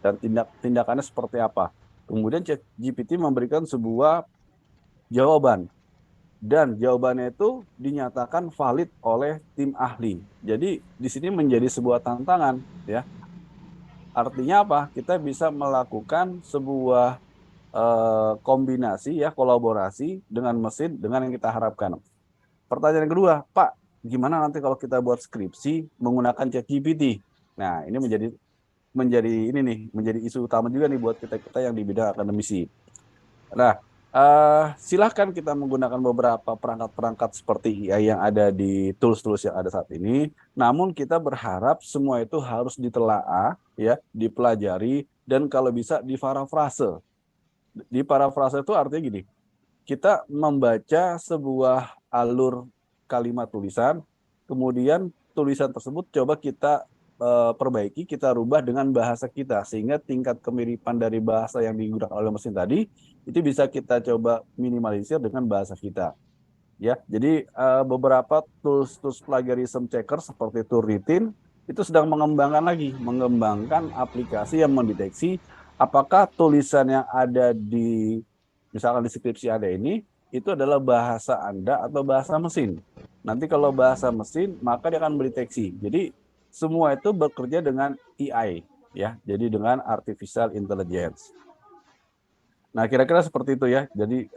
dan tindakannya seperti apa. Kemudian ChatGPT memberikan sebuah jawaban dan jawabannya itu dinyatakan valid oleh tim ahli. Jadi di sini menjadi sebuah tantangan ya. Artinya apa? Kita bisa melakukan sebuah kombinasi ya kolaborasi dengan mesin dengan yang kita harapkan. Pertanyaan kedua, Pak, gimana nanti kalau kita buat skripsi menggunakan ChatGPT? Nah, ini menjadi menjadi ini nih, menjadi isu utama juga nih buat kita-kita yang di bidang akademisi. Nah, silahkan kita menggunakan beberapa perangkat-perangkat seperti AI yang ada di tools-tools yang ada saat ini. Namun kita berharap semua itu harus ditelaah, ya, dipelajari, dan kalau bisa diparafrase. Diparafrase itu artinya gini, kita membaca sebuah alur kalimat tulisan, kemudian tulisan tersebut coba kita perbaiki, kita rubah dengan bahasa kita, sehingga tingkat kemiripan dari bahasa yang digunakan oleh mesin tadi, itu bisa kita coba minimalisir dengan bahasa kita. Ya, jadi beberapa tools plagiarism checker seperti Turnitin itu sedang mengembangkan aplikasi yang mendeteksi apakah tulisan yang ada di misalkan di skripsi Anda ini itu adalah bahasa Anda atau bahasa mesin. Nanti kalau bahasa mesin maka dia akan mendeteksi. Jadi semua itu bekerja dengan AI ya, jadi dengan artificial intelligence. Nah, kira-kira seperti itu ya. Jadi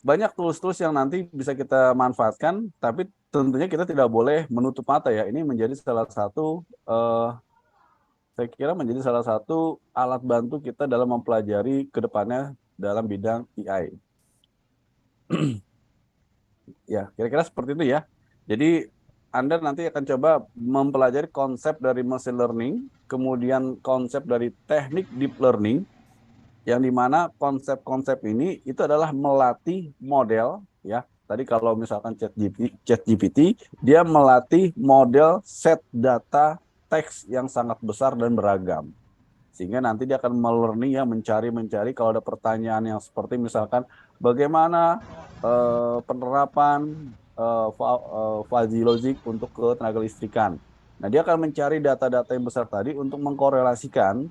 banyak tools-tools yang nanti bisa kita manfaatkan, tapi tentunya kita tidak boleh menutup mata ya. Ini menjadi salah satu, saya kira menjadi salah satu alat bantu kita dalam mempelajari ke depannya dalam bidang AI. Ya, kira-kira seperti itu ya. Jadi Anda nanti akan coba mempelajari konsep dari machine learning, kemudian konsep dari teknik deep learning, yang dimana konsep-konsep ini itu adalah melatih model ya. Tadi kalau misalkan ChatGPT, dia melatih model set data teks yang sangat besar dan beragam. Sehingga nanti dia akan melearning ya, mencari kalau ada pertanyaan yang seperti misalkan bagaimana penerapan fuzzy logic untuk ketenaga listrikan. Nah, dia akan mencari data-data yang besar tadi untuk mengkorelasikan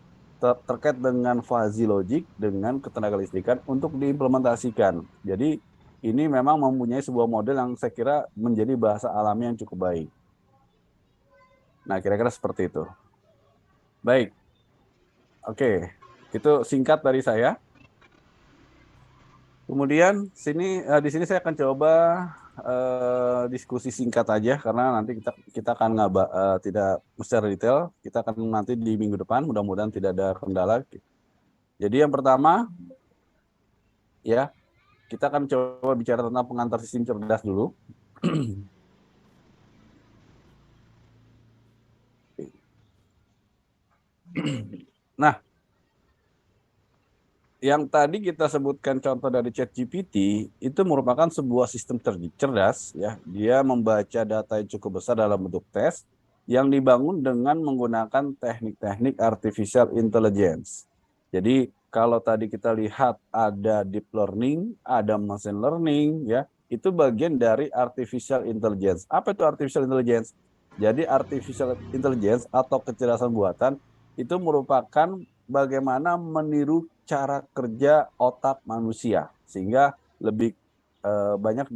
terkait dengan fuzzy logic dengan ketenaga listrikan untuk diimplementasikan. Jadi ini memang mempunyai sebuah model yang saya kira menjadi bahasa alami yang cukup baik. Nah, kira-kira seperti itu. Baik, oke. Itu singkat dari saya. Kemudian di sini saya akan coba diskusi singkat aja karena nanti kita akan tidak secara detail. Kita akan nanti di minggu depan mudah-mudahan tidak ada kendala. Jadi yang pertama ya kita akan coba bicara tentang pengantar sistem cerdas dulu. Nah, yang tadi kita sebutkan contoh dari ChatGPT itu merupakan sebuah sistem cerdas ya. Dia membaca data yang cukup besar dalam bentuk teks yang dibangun dengan menggunakan teknik-teknik artificial intelligence. Jadi kalau tadi kita lihat ada deep learning, ada machine learning ya, itu bagian dari artificial intelligence. Apa itu artificial intelligence? Jadi artificial intelligence atau kecerdasan buatan itu merupakan bagaimana meniru cara kerja otak manusia sehingga lebih banyak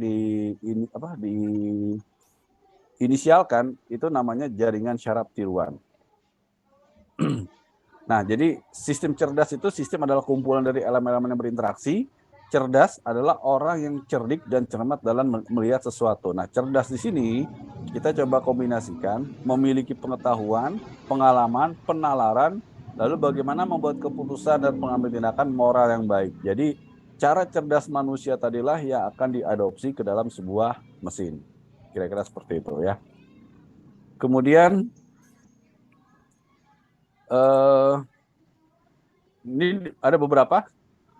inisialkan itu namanya jaringan syaraf tiruan. Nah, jadi sistem cerdas itu sistem adalah kumpulan dari elemen-elemen yang berinteraksi. Cerdas adalah orang yang cerdik dan cermat dalam melihat sesuatu. Nah, cerdas di sini kita coba kombinasikan memiliki pengetahuan, pengalaman, penalaran, lalu bagaimana membuat keputusan dan pengambil tindakan moral yang baik. Jadi, cara cerdas manusia tadilah yang akan diadopsi ke dalam sebuah mesin. Kira-kira seperti itu ya. Kemudian eh, ini ada beberapa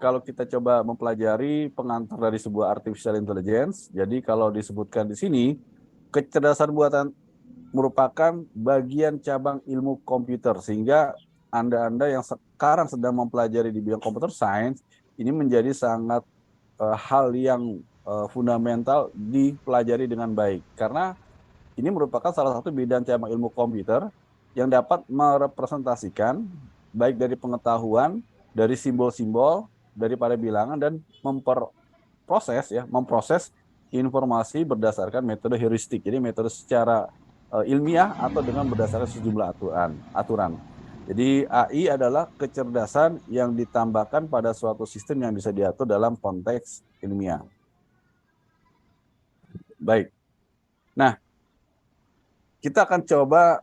kalau kita coba mempelajari pengantar dari sebuah artificial intelligence. Jadi kalau disebutkan di sini, kecerdasan buatan merupakan bagian cabang ilmu komputer sehingga Anda-anda yang sekarang sedang mempelajari di bidang computer science ini menjadi sangat hal yang fundamental dipelajari dengan baik karena ini merupakan salah satu bidang cabang ilmu komputer yang dapat merepresentasikan baik dari pengetahuan, dari simbol-simbol, daripada bilangan, dan memproses informasi berdasarkan metode heuristik. Jadi metode secara ilmiah atau dengan berdasarkan sejumlah aturan. Jadi AI adalah kecerdasan yang ditambahkan pada suatu sistem yang bisa diatur dalam konteks ilmiah. Baik. Nah, kita akan coba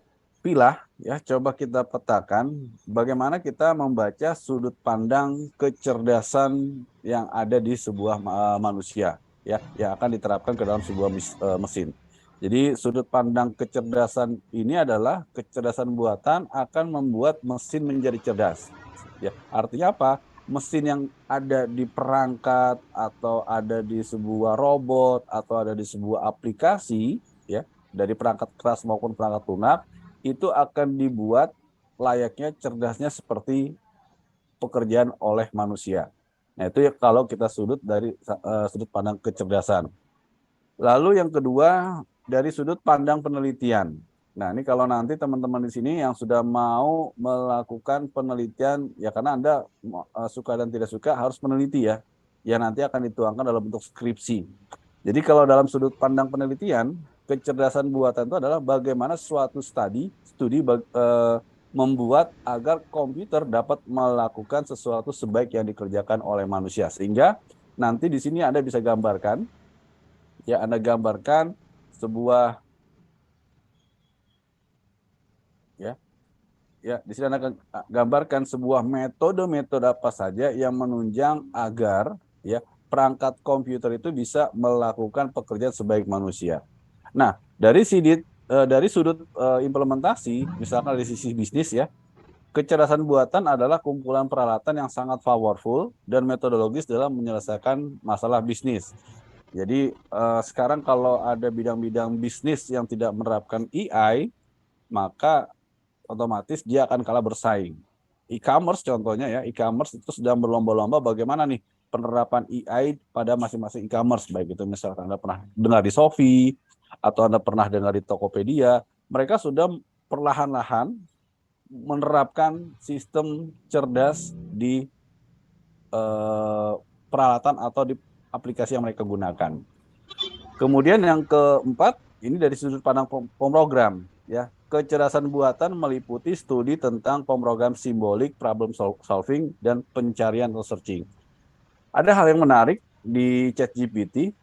coba kita petakan bagaimana kita membaca sudut pandang kecerdasan yang ada di sebuah manusia, ya, yang akan diterapkan ke dalam sebuah mesin. Jadi sudut pandang kecerdasan ini adalah kecerdasan buatan akan membuat mesin menjadi cerdas. Ya, artinya apa? Mesin yang ada di perangkat atau ada di sebuah robot atau ada di sebuah aplikasi, ya, dari perangkat keras maupun perangkat lunak, itu akan dibuat layaknya cerdasnya seperti pekerjaan oleh manusia. Nah, itu ya kalau kita dari sudut pandang kecerdasan. Lalu yang kedua, dari sudut pandang penelitian. Nah, ini kalau nanti teman-teman di sini yang sudah mau melakukan penelitian, ya karena Anda suka dan tidak suka harus meneliti ya. Ya nanti akan dituangkan dalam bentuk skripsi. Jadi kalau dalam sudut pandang penelitian, kecerdasan buatan itu adalah bagaimana suatu studi membuat agar komputer dapat melakukan sesuatu sebaik yang dikerjakan oleh manusia. Sehingga nanti di sini Anda bisa gambarkan, ya Anda gambarkan sebuah, di sini Anda akan gambarkan sebuah metode-metode apa saja yang menunjang agar ya perangkat komputer itu bisa melakukan pekerjaan sebaik manusia. Nah, dari sudut implementasi, misalkan dari sisi bisnis ya, kecerdasan buatan adalah kumpulan peralatan yang sangat powerful dan metodologis dalam menyelesaikan masalah bisnis. Jadi sekarang kalau ada bidang-bidang bisnis yang tidak menerapkan AI, maka otomatis dia akan kalah bersaing. E-commerce contohnya ya, e-commerce itu sedang berlomba-lomba bagaimana nih penerapan AI pada masing-masing e-commerce, baik itu misalkan Anda pernah dengar di Shopee atau Anda pernah dengar di Tokopedia, mereka sudah perlahan-lahan menerapkan sistem cerdas di peralatan atau di aplikasi yang mereka gunakan. Kemudian yang keempat, ini dari sudut pandang pemrogram, ya. Kecerdasan buatan meliputi studi tentang pemrogram simbolik, problem solving, dan pencarian atau searching. Ada hal yang menarik di ChatGPT,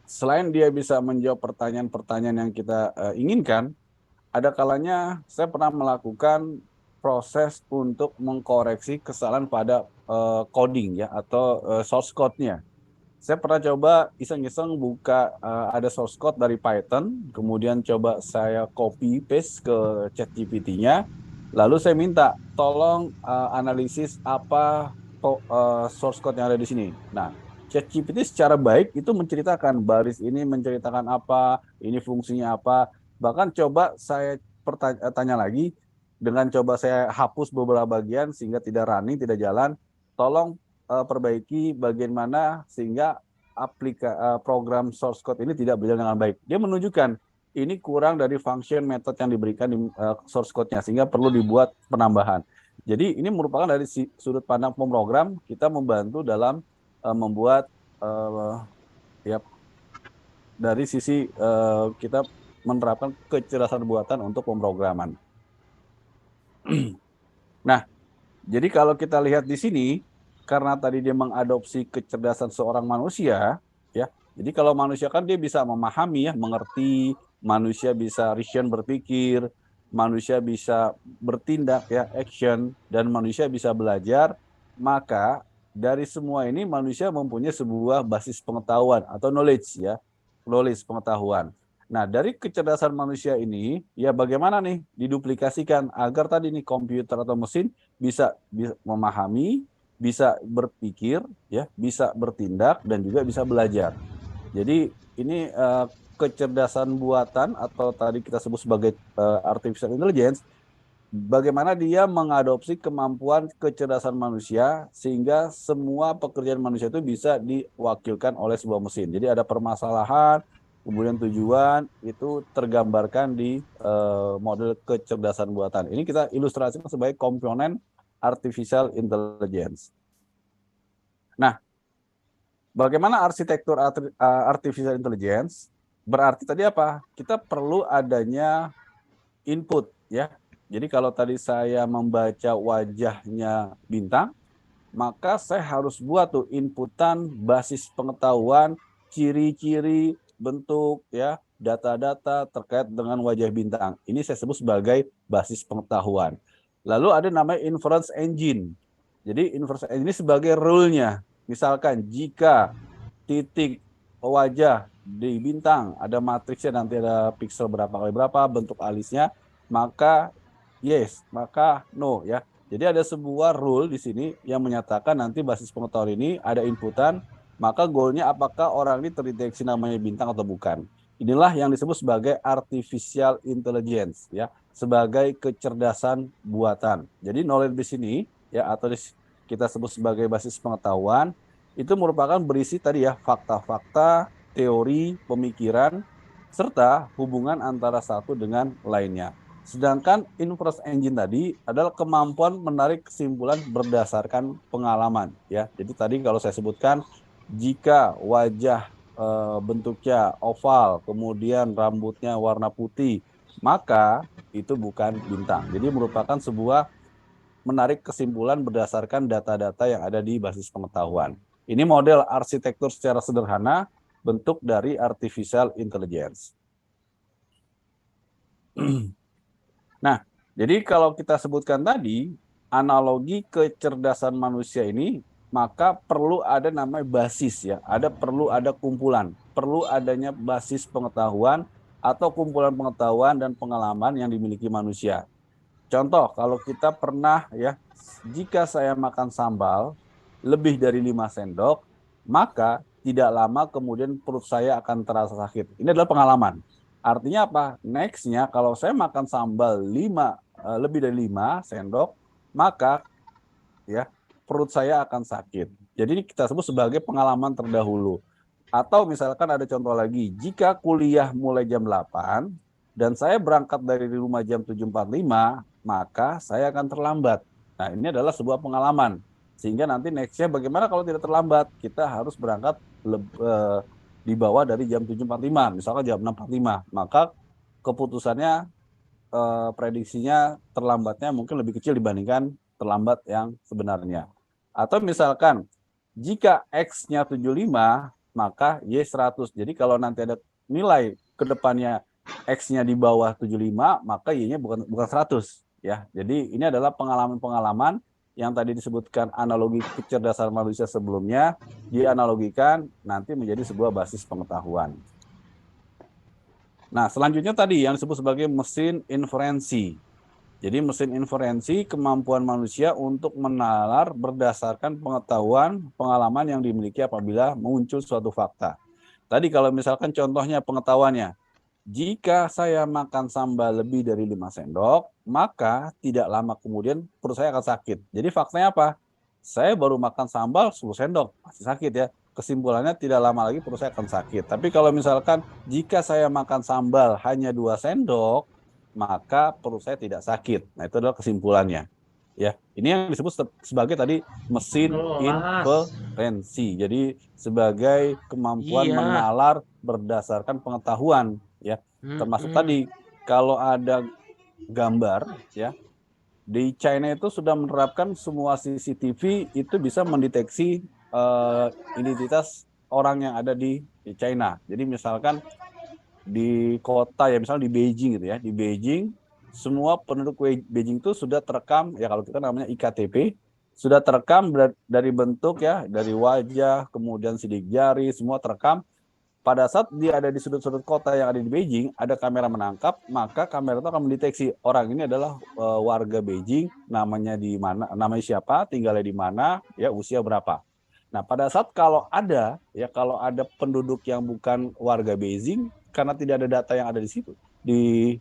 selain dia bisa menjawab pertanyaan-pertanyaan yang kita inginkan, ada kalanya saya pernah melakukan proses untuk mengkoreksi kesalahan pada coding ya atau source code-nya. Saya pernah coba iseng-iseng buka ada source code dari Python, kemudian coba saya copy paste ke ChatGPT-nya, lalu saya minta tolong analisis apa source code yang ada di sini. Nah, ChatGPT secara baik itu menceritakan baris ini menceritakan apa, ini fungsinya apa. Bahkan coba saya tanya lagi dengan coba saya hapus beberapa bagian sehingga tidak running, tidak jalan. Tolong perbaiki bagian mana sehingga program source code ini tidak berjalan dengan baik. Dia menunjukkan ini kurang dari function method yang diberikan di source code-nya sehingga perlu dibuat penambahan. Jadi ini merupakan dari sudut pandang pemrogram kita membantu dalam membuat ya dari sisi kita menerapkan kecerdasan buatan untuk pemrograman. Nah, jadi kalau kita lihat di sini, karena tadi dia mengadopsi kecerdasan seorang manusia, ya. Jadi kalau manusia kan dia bisa memahami ya, mengerti, manusia bisa reason berpikir, manusia bisa bertindak ya, action, dan manusia bisa belajar, maka dari semua ini manusia mempunyai sebuah basis pengetahuan atau knowledge ya, knowledge pengetahuan. Nah, dari kecerdasan manusia ini, ya bagaimana nih diduplikasikan agar tadi nih komputer atau mesin bisa memahami, bisa berpikir, ya, bisa bertindak dan juga bisa belajar. Jadi ini kecerdasan buatan atau tadi kita sebut sebagai artificial intelligence, bagaimana dia mengadopsi kemampuan kecerdasan manusia sehingga semua pekerjaan manusia itu bisa diwakilkan oleh sebuah mesin. Jadi ada permasalahan, kemudian tujuan itu tergambarkan di model kecerdasan buatan. Ini kita ilustrasikan sebagai komponen artificial intelligence. Nah, bagaimana arsitektur artificial intelligence? Berarti tadi apa? Kita perlu adanya input ya. Jadi kalau tadi saya membaca wajahnya Bintang, maka saya harus buat tuh inputan basis pengetahuan, ciri-ciri, bentuk ya, data-data terkait dengan wajah Bintang. Ini saya sebut sebagai basis pengetahuan. Lalu ada namanya inference engine. Jadi inference engine ini sebagai rule-nya. Misalkan jika titik wajah di Bintang ada matriksnya, nanti ada pixel berapa kali berapa, bentuk alisnya, maka yes, maka no ya. Jadi ada sebuah rule di sini yang menyatakan nanti basis pengetahuan ini ada inputan, maka goalnya apakah orang ini terdeteksi namanya Bintang atau bukan. Inilah yang disebut sebagai artificial intelligence ya, sebagai kecerdasan buatan. Jadi knowledge di sini ya, atau kita sebut sebagai basis pengetahuan, itu merupakan berisi tadi ya fakta-fakta, teori, pemikiran, serta hubungan antara satu dengan lainnya. Sedangkan inference engine tadi adalah kemampuan menarik kesimpulan berdasarkan pengalaman ya. Jadi tadi kalau saya sebutkan, jika wajah bentuknya oval, kemudian rambutnya warna putih, maka itu bukan Bintang. Jadi merupakan sebuah menarik kesimpulan berdasarkan data-data yang ada di basis pengetahuan. Ini model arsitektur secara sederhana bentuk dari artificial intelligence. Nah, jadi kalau kita sebutkan tadi, analogi kecerdasan manusia ini, maka perlu ada namanya basis ya, perlu ada kumpulan, perlu adanya basis pengetahuan atau kumpulan pengetahuan dan pengalaman yang dimiliki manusia. Contoh, kalau kita pernah ya, jika saya makan sambal lebih dari 5 sendok, maka tidak lama kemudian perut saya akan terasa sakit. Ini adalah pengalaman. Artinya apa? Next-nya kalau saya makan sambal lebih dari 5 sendok, maka ya perut saya akan sakit. Jadi ini kita sebut sebagai pengalaman terdahulu. Atau misalkan ada contoh lagi, jika kuliah mulai jam 8 dan saya berangkat dari rumah jam 7.45, maka saya akan terlambat. Nah, ini adalah sebuah pengalaman. Sehingga nanti next-nya bagaimana kalau tidak terlambat? Kita harus berangkat di bawah dari jam 7.45, misalkan jam 6.45. Maka keputusannya, prediksinya terlambatnya mungkin lebih kecil dibandingkan terlambat yang sebenarnya. Atau misalkan, jika X-nya 75, maka Y 100. Jadi kalau nanti ada nilai ke depannya X-nya di bawah 75, maka Y-nya bukan 100 ya. Jadi ini adalah pengalaman-pengalaman yang tadi disebutkan analogi kecerdasan manusia sebelumnya, dianalogikan nanti menjadi sebuah basis pengetahuan. Nah, selanjutnya tadi yang disebut sebagai mesin inferensi. Jadi mesin inferensi kemampuan manusia untuk menalar berdasarkan pengetahuan, pengalaman yang dimiliki apabila muncul suatu fakta. Tadi kalau misalkan contohnya pengetahuannya, jika saya makan sambal lebih dari 5 sendok, maka tidak lama kemudian perut saya akan sakit. Jadi faktanya apa? Saya baru makan sambal 10 sendok, pasti sakit ya. Kesimpulannya tidak lama lagi perut saya akan sakit. Tapi kalau misalkan jika saya makan sambal hanya 2 sendok, maka perut saya tidak sakit. Nah, itu adalah kesimpulannya. Ya, ini yang disebut sebagai tadi mesin inferensi. Jadi sebagai kemampuan menalar berdasarkan pengetahuan, ya. Termasuk tadi kalau ada gambar, ya. Di China itu sudah menerapkan semua CCTV itu bisa mendeteksi identitas orang yang ada di China. Jadi misalkan di kota ya, misalnya di Beijing gitu ya, di Beijing semua penduduk Beijing itu sudah terekam ya, kalau kita namanya IKTP, sudah terekam dari bentuk ya, dari wajah, kemudian sidik jari, semua terekam. Pada saat dia ada di sudut-sudut kota yang ada di Beijing, ada kamera menangkap, maka kamera itu akan mendeteksi orang ini adalah warga Beijing, namanya di mana, namanya siapa, tinggalnya di mana, ya usia berapa. Nah, pada saat kalau ada penduduk yang bukan warga Beijing, karena tidak ada data yang ada di situ, di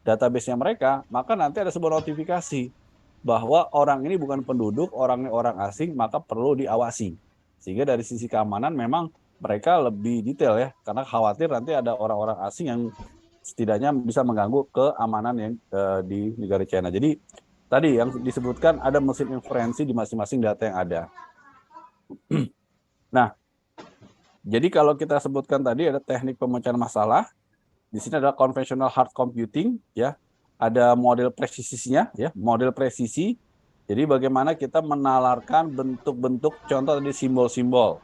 database-nya mereka, maka nanti ada sebuah notifikasi bahwa orang ini bukan penduduk, orang asing, maka perlu diawasi. Sehingga dari sisi keamanan memang mereka lebih detail ya, karena khawatir nanti ada orang-orang asing yang setidaknya bisa mengganggu keamanan yang di negara China. Jadi tadi yang disebutkan ada mesin inferensi di masing-masing data yang ada. Nah, jadi kalau kita sebutkan tadi ada teknik pemecahan masalah, di sini ada conventional hard computing, ya, ada model presisinya, ya, model presisi. Jadi bagaimana kita menalarkan bentuk-bentuk, contoh tadi simbol-simbol,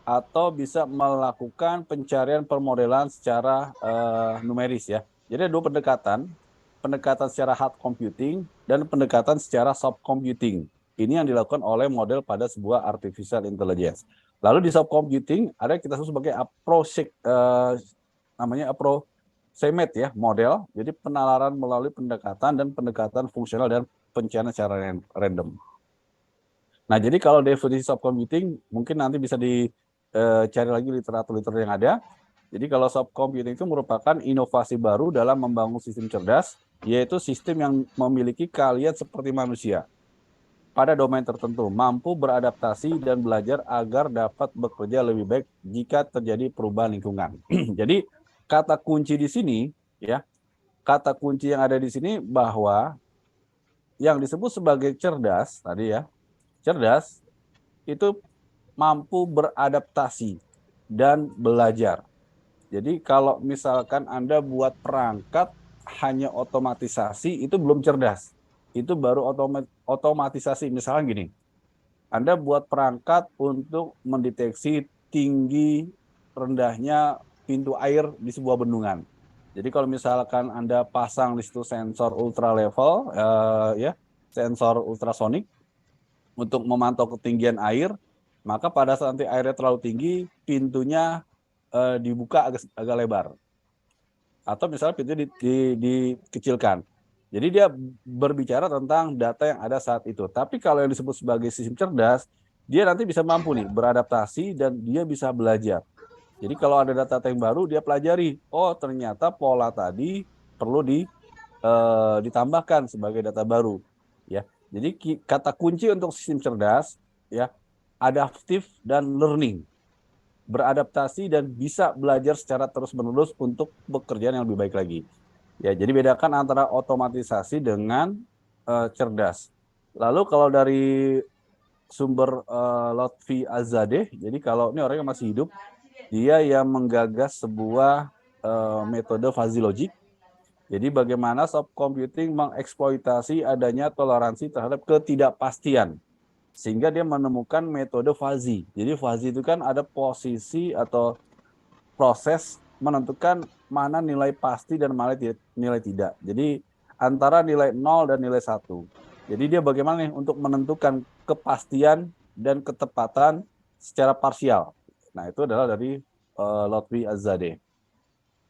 atau bisa melakukan pencarian permodelan secara numeris ya. Jadi ada dua pendekatan, pendekatan secara hard computing dan pendekatan secara soft computing. Ini yang dilakukan oleh model pada sebuah artificial intelligence. Lalu di soft computing ada kita sebut sebagai namanya approximate ya model. Jadi penalaran melalui pendekatan dan pendekatan fungsional dan pencarian secara random. Nah, jadi kalau definisi soft computing mungkin nanti bisa dicari lagi literatur-literatur yang ada. Jadi kalau soft computing itu merupakan inovasi baru dalam membangun sistem cerdas, yaitu sistem yang memiliki keahlian seperti manusia pada domain tertentu, mampu beradaptasi dan belajar agar dapat bekerja lebih baik jika terjadi perubahan lingkungan. Jadi kata kunci di sini, ya, kata kunci yang ada di sini bahwa yang disebut sebagai cerdas tadi ya, cerdas itu mampu beradaptasi dan belajar. Jadi kalau misalkan Anda buat perangkat hanya otomatisasi, itu belum cerdas. Itu baru otomatisasi. Misalnya gini, Anda buat perangkat untuk mendeteksi tinggi rendahnya pintu air di sebuah bendungan. Jadi kalau misalkan Anda pasang di situ sensor ultra level, ya, sensor ultrasonik, untuk memantau ketinggian air, maka pada saat nanti airnya terlalu tinggi, pintunya dibuka agak lebar. Atau misalnya pintunya dikecilkan. Jadi dia berbicara tentang data yang ada saat itu. Tapi kalau yang disebut sebagai sistem cerdas, dia nanti bisa mampu nih beradaptasi dan dia bisa belajar. Jadi kalau ada data yang baru, dia pelajari. Oh, ternyata pola tadi perlu ditambahkan sebagai data baru. Ya, jadi kata kunci untuk sistem cerdas, ya, adaptif dan learning, beradaptasi dan bisa belajar secara terus-menerus untuk pekerjaan yang lebih baik lagi. Ya, jadi bedakan antara otomatisasi dengan cerdas. Lalu kalau dari sumber Lotfi Azadeh, jadi kalau ini orang yang masih hidup, dia yang menggagas sebuah metode fuzzy logic. Jadi bagaimana soft computing mengeksploitasi adanya toleransi terhadap ketidakpastian. Sehingga dia menemukan metode fuzzy. Jadi fuzzy itu kan ada posisi atau proses menentukan mana nilai pasti dan mana nilai tidak. Jadi antara nilai 0 dan nilai 1. Jadi dia bagaimana nih untuk menentukan kepastian dan ketepatan secara parsial. Nah, itu adalah dari Lotfi Azadeh.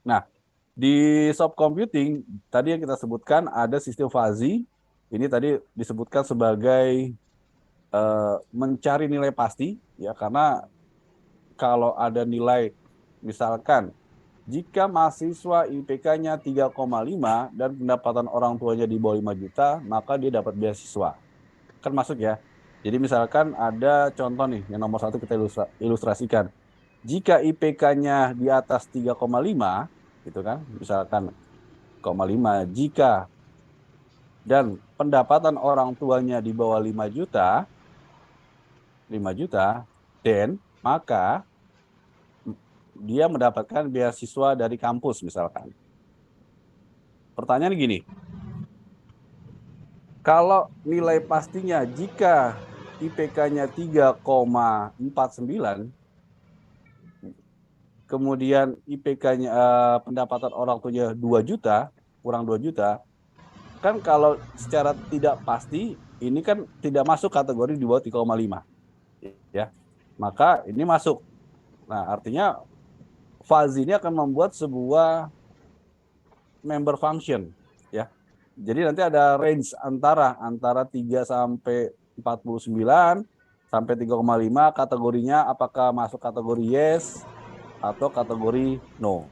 Nah, di soft computing, tadi yang kita sebutkan ada sistem fuzzy. Ini tadi disebutkan sebagai mencari nilai pasti, ya, karena kalau ada nilai, misalkan, jika mahasiswa IPK-nya 3,5 dan pendapatan orang tuanya di bawah 5 juta, maka dia dapat beasiswa. Kan masuk ya. Jadi misalkan ada contoh nih, yang nomor satu kita ilustrasikan. Jika IPK-nya di atas 3,5, gitu kan, misalkan 0,5, jika dan pendapatan orang tuanya di bawah 5 juta, dan maka dia mendapatkan beasiswa dari kampus misalkan. Pertanyaan gini, kalau nilai pastinya jika IPK-nya 3,49, kemudian IPK-nya pendapatan orang tuanya 2 juta, kurang 2 juta, kan kalau secara tidak pasti ini kan tidak masuk kategori di bawah 3,5. Ya. Maka ini masuk. Nah, artinya fuzzy ini akan membuat sebuah member function, ya. Jadi nanti ada range antara 3 sampai 49 sampai 3,5, kategorinya apakah masuk kategori yes atau kategori no.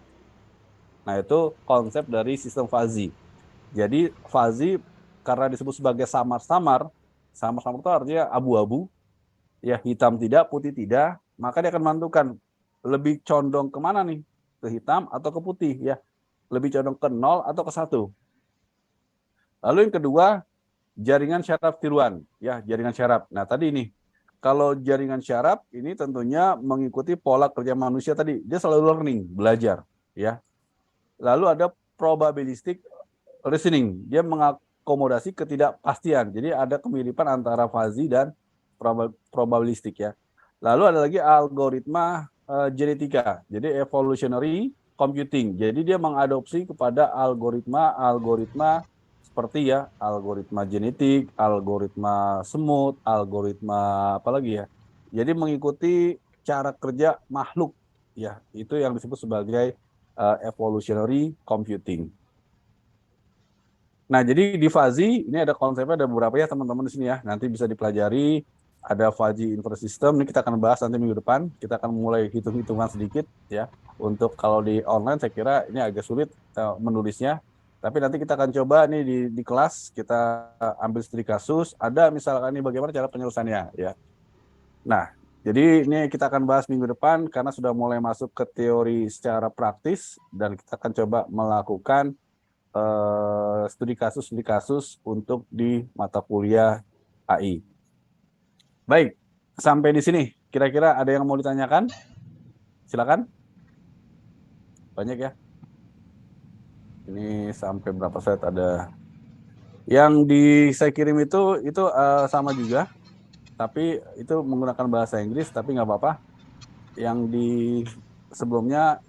Nah, itu konsep dari sistem fuzzy. Jadi fuzzy karena disebut sebagai samar-samar, samar-samar itu artinya abu-abu, ya, hitam tidak, putih tidak, maka dia akan menentukan lebih condong kemana nih? Ke hitam atau ke putih ya? Lebih condong ke 0 atau ke 1? Lalu yang kedua, jaringan syaraf tiruan, ya, jaringan syaraf. Nah, tadi ini, kalau jaringan syaraf ini tentunya mengikuti pola kerja manusia tadi. Dia selalu learning, belajar, ya. Lalu ada probabilistic reasoning. Dia mengakomodasi ketidakpastian. Jadi ada kemiripan antara fuzzy dan probabilistik ya. Lalu ada lagi algoritma genetika. Jadi evolutionary computing. Jadi dia mengadopsi kepada algoritma seperti ya algoritma genetik, algoritma semut, algoritma apa lagi ya. Jadi mengikuti cara kerja makhluk ya. Itu yang disebut sebagai evolutionary computing. Nah, jadi di fuzzy ini ada konsepnya, ada beberapa ya teman-teman di sini ya. Nanti bisa dipelajari. Ada fuzzy inverse system. Ini kita akan bahas nanti minggu depan. Kita akan mulai hitung-hitungan sedikit ya. Untuk kalau di online saya kira ini agak sulit menulisnya. Tapi nanti kita akan coba nih di kelas kita ambil studi kasus. Ada misalkan ini bagaimana cara penyelesaiannya ya. Nah, jadi ini kita akan bahas minggu depan karena sudah mulai masuk ke teori secara praktis dan kita akan coba melakukan studi kasus untuk di mata kuliah AI. Baik, sampai di sini. Kira-kira ada yang mau ditanyakan? Silakan. Banyak ya. Ini sampai berapa slide ada. Yang saya kirim itu sama juga, tapi itu menggunakan bahasa Inggris, tapi nggak apa-apa. Yang di sebelumnya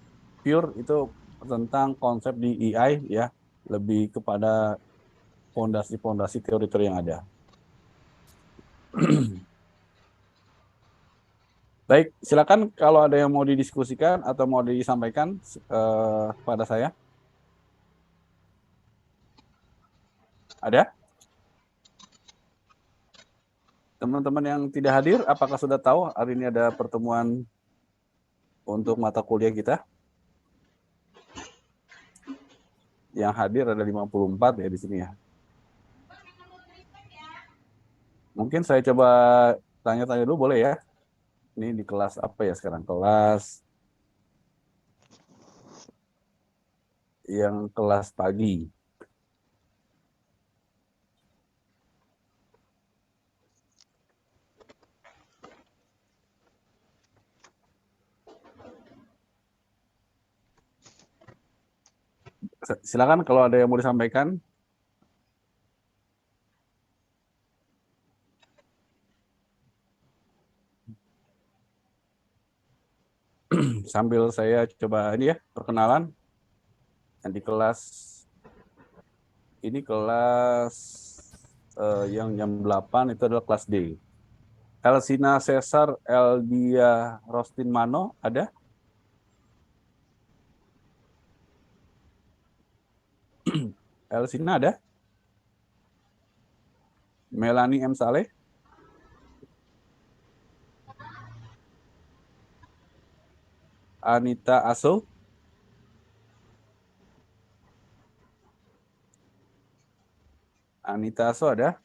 pure itu tentang konsep di AI ya, lebih kepada fondasi-fondasi teori-teori yang ada. Baik, silakan kalau ada yang mau didiskusikan atau mau disampaikan pada saya. Ada? Teman-teman yang tidak hadir, apakah sudah tahu hari ini ada pertemuan untuk mata kuliah kita? Yang hadir ada 54 ya di sini ya. Mungkin saya coba tanya-tanya dulu boleh ya? Ini di kelas apa ya sekarang? Kelas yang kelas pagi. Silakan kalau ada yang mau disampaikan. Sambil saya coba ini ya, perkenalan. Yang di kelas ini kelas yang jam 8 itu adalah kelas D. Elsina Cesar Eldia Rostin Mano ada? Elsina ada? Melanie M. Saleh? Anita Aso? Anita Aso ada?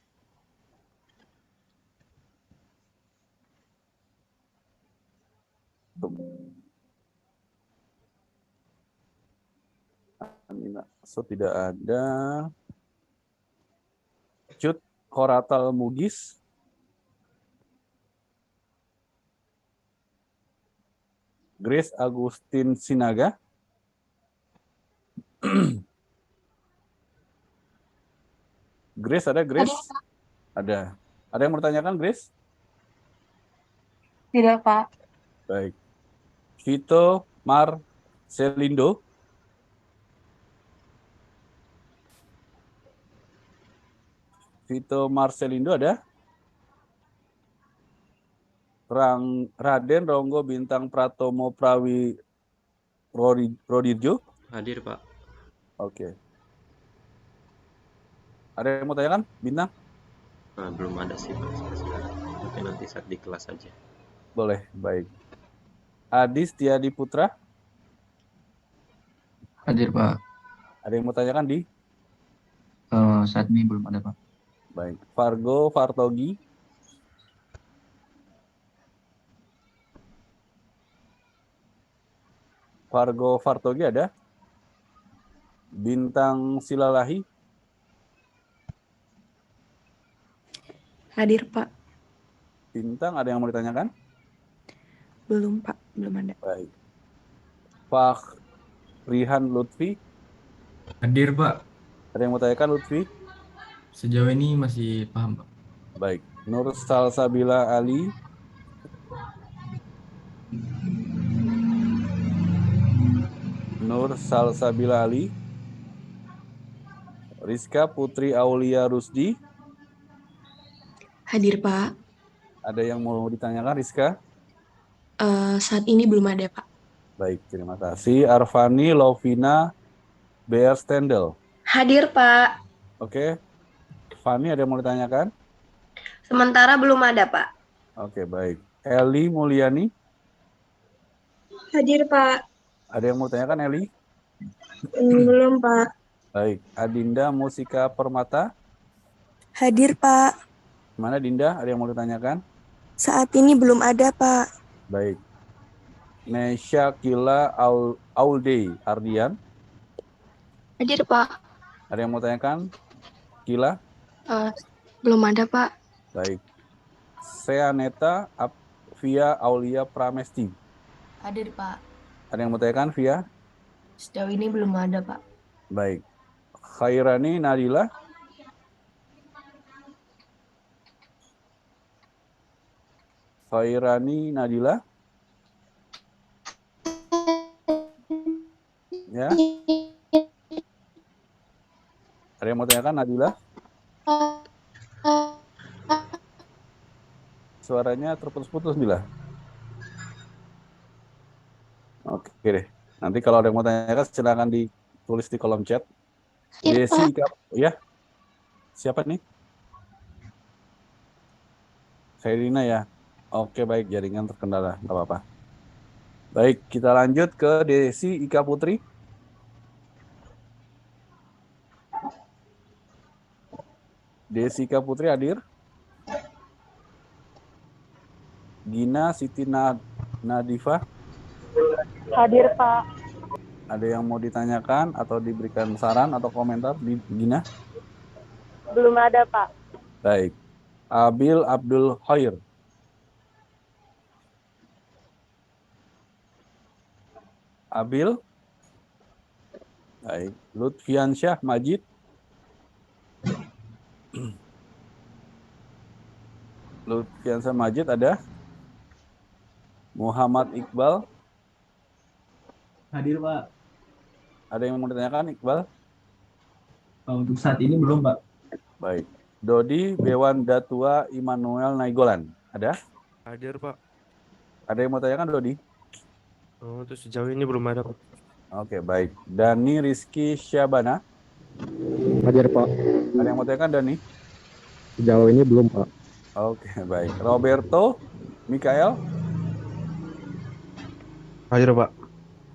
Anita Aso tidak ada. Cut Koratal Mugis? Grace Agustin Sinaga? Grace ada, Grace? Ada. Ada yang mau tanyakan, Grace? Tidak, Pak. Baik. Vito Marcelindo? Vito Marcelindo ada? Raden Ronggo Bintang Pratomo Prawi Rodirjo? Hadir, Pak. Oke. Ada yang mau tanyakan, Bintang? Nah, belum ada sih, Pak. Mungkin nanti saat di kelas saja. Boleh, baik. Adi Setiadi Putra? Hadir, Pak. Ada yang mau tanyakan, Di? Saat ini belum ada, Pak. Baik. Fargo Fartogi? Fargo Fartogi ada? Bintang Silalahi? Hadir, Pak. Bintang, ada yang mau ditanyakan? Belum, Pak. Belum ada. Baik. Rihan Lutfi, Hadir, Pak. ada yang mau tanyakan Lutfi? Sejauh ini masih paham, Pak. Baik. Nur Salsabila Ali, Nur Salsabila Ali, Rizka Putri Aulia Rusdi, Hadir, Pak. ada yang mau ditanyakan Rizka? Saat ini belum ada, Pak. Baik, terima kasih. Arfani Lovina BR Stendel. Hadir, Pak. Oke. Fani, ada yang mau ditanyakan? Sementara belum ada, Pak. Oke, baik. Eli Mulyani, Hadir, Pak. ada yang mau ditanyakan Eli? Belum, Pak. Baik. Adinda Musika Permata, Hadir, Pak. mana Dinda? Ada yang mau ditanyakan? Saat ini belum ada, Pak. Baik. Nesha Kila Aulday Ardian, Hadir, Pak. ada yang mau tanyakan? Kila? Belum ada, Pak. Baik. Seaneta Via Aulia Pramesti, Hadir, Pak. ada yang mau tanyakan Via? Sejauh ini belum ada, Pak. Baik. Khairani Nadila, Khairani Nadila, ya. Ada yang mau tanyakan Nadila? Suaranya terputus-putus, Bila. Oke deh. Nanti kalau ada yang mau tanyakan, silakan ditulis di kolom chat. Desi, ya. Siapa nih? Khairina ya. Oke, baik, jaringan terkendala, nggak apa-apa. Baik, kita lanjut ke Desi Ika Putri. Desi Ika Putri hadir. Gina Siti Nadifa, Hadir, Pak. ada yang mau ditanyakan atau diberikan saran atau komentar di Gina? Belum ada, Pak. Baik. Abil Abdul Khair. Abil. Baik. Lutfiansyah Majid. Lutfiansyah Majid ada. Muhammad Iqbal. Hadir, Pak. Ada yang mau ditanyakan Iqbal? Untuk saat ini belum, Pak. Baik. Dodi Bewan Datua Immanuel Naigolan. Ada? Hadir, Pak. Ada yang mau tanyakan Dodi? Oh, untuk sejauh ini belum ada, Pak. Oke, baik. Dani Rizky Syabana. Hadir, Pak. Ada yang mau tanyakan Dani? Sejauh ini belum, Pak. Oke, baik. Roberto Mikael. Hadir, Pak.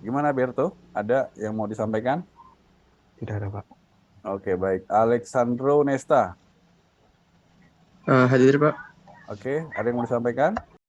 Gimana Berto? Ada yang mau disampaikan? Tidak ada, Pak. Oke, baik. Alexandro Nesta. Hadir, Pak. Oke, ada yang mau disampaikan?